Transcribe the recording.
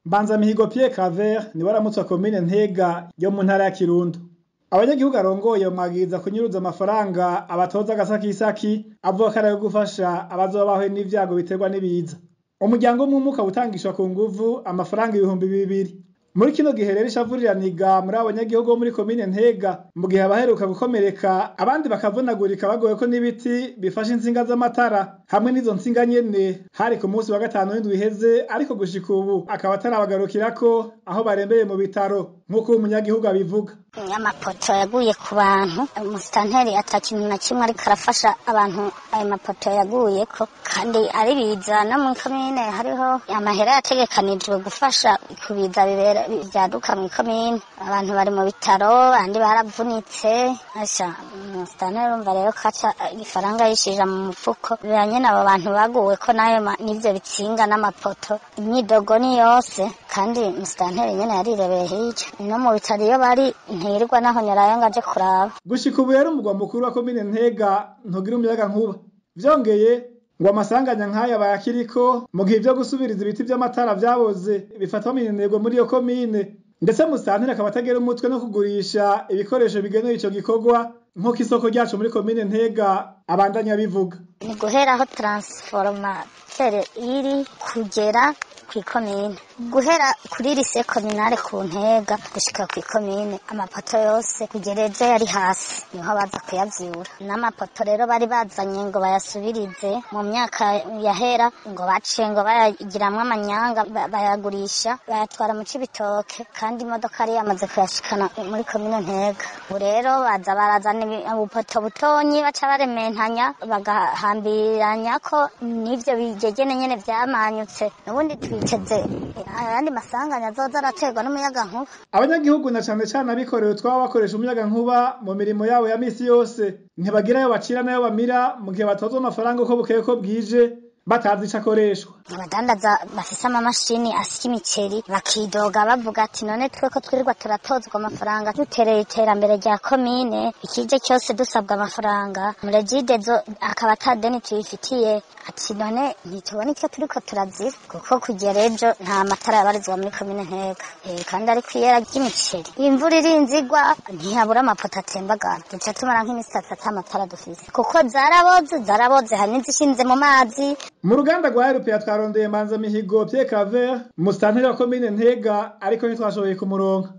Mbanzamihigo Pierre Claver ni waramutse komine Ntega yo mu ntara ya Kirundo. Abanyagihugu arongoye mwagiriza kunyuruza amafaranga abatoza agasakisaki avuga ko ari gufasha abazoba bahuye n'ivyago biterwa n'ibiza. Umuryango w'umwumuka utangishwa ku nguvu amafaranga 2,000. Muri kino gihe rero ishavuriraniga muri abanyagihugu bo muri komine Ntega mu gihe abaheruka gukomereka abandi bakavunagurika bagoye ko n'ibiti bifashe insinga z'amatara hamwe n'izo nsinga nyene hari ku munsi wa gatanu w'indwi iheze, ariko gushika ubu akaba atarabagarukirako aho barembeye mu bitaro nk'uko umunyagihugu abivuga. Amapoto yaguye ku bantu, umusitanteri ata kintu na kimwe ariko arafasha abantu ayo mapoto yaguyeko, kandi ari biza no muri komine hariho amahera yategekanijwe gufasha kubiza bibera vyaduka muri komine. Abantu bari mu bitaro, abandi baravunitse. Asha umusitanteri urumva rero kaca ifaranga yishija mu mufuko biranye n'abo bantu baguweko nayo n'ivyo bitsinga n'amapoto. Imyidogo ni yose, kandi umusitanteri nyene yarirebeye hirya no mu bitaro iyo bari ntirirwa naho nyarayo ngaje kuraba. Gushika ubu rero umugwa mukuru wa komine Ntega ntugira umuyaga nkuba. Vyongeye ngo amasanganya nk'aya bayakiriko mu gihe vyo gusubiriza ibiti vy'amatara vyaboze bifatwa minenegwe muri iyo komine, ndetse musitanteri akaba atagera umutwe no kugurisha ibikoresho bigenewe ico gikorwa nk'uko isoko ryacu muri komine Ntega abandanya bivuga. Ni guhera aho transformateur iri kugera kw'ikomine, guhera kuri lycée communale ku Ntega gushika kw'ikomine, amapoto yose kugereje yari hasi niho baza kuyavyura. N'amapoto rero bari bazanye ngo bayasubirize mu myaka yahera, ngo baciye ngo bayagiramwo amanyanga bayagurisha bayatwara mu Cibitoke, kandi imodoka yari yamaze kuyashikana muri komine Ntega. Ubu rero baza barazana ubupoto butonyi baca barementanya bagahambiranya ko n'ivyo bigegene nyene vyamanyutse. Nubundi twiteze ayandi masanganya azoza araterwa n'umuyaga nkuba. Abanyagihugu na cane cane abikorewe twaba bakoresha umuyaga nkuba mu mirimo yabo ya misi yose ntibagira ayo bacira nayo bamira mu gihe batozwa amafaranga uko bukeye ko bwije batazi ico akoreshwa. Abadandaza bafise amamashini asya imiceri bakidoga bavuga ati none tweko twirirwa turatozwa amafaranga dutereye iterambere rya komine, ikije cyose dusabwa amafaranga, Muregidezo akaba atadeni tuyifitiye, ati none ntitubona icyo turiko turazira kuko kugera ejo nta matara yabarizwa muri komine Ntega. Kandi ari kwiyera ry'imiceri, imvura irinzigwa ntihabura amapoto atembagara, duca tumara nk'imisi ata matara dufise kuko zaraboze hari n'izishinze mu mazi. Mu ruganda rwa RPA twarondeye Mbanzamihigo Pierre Claver, musitanteri wa komine Ntega, ariko ntitwashoboye kumuronka.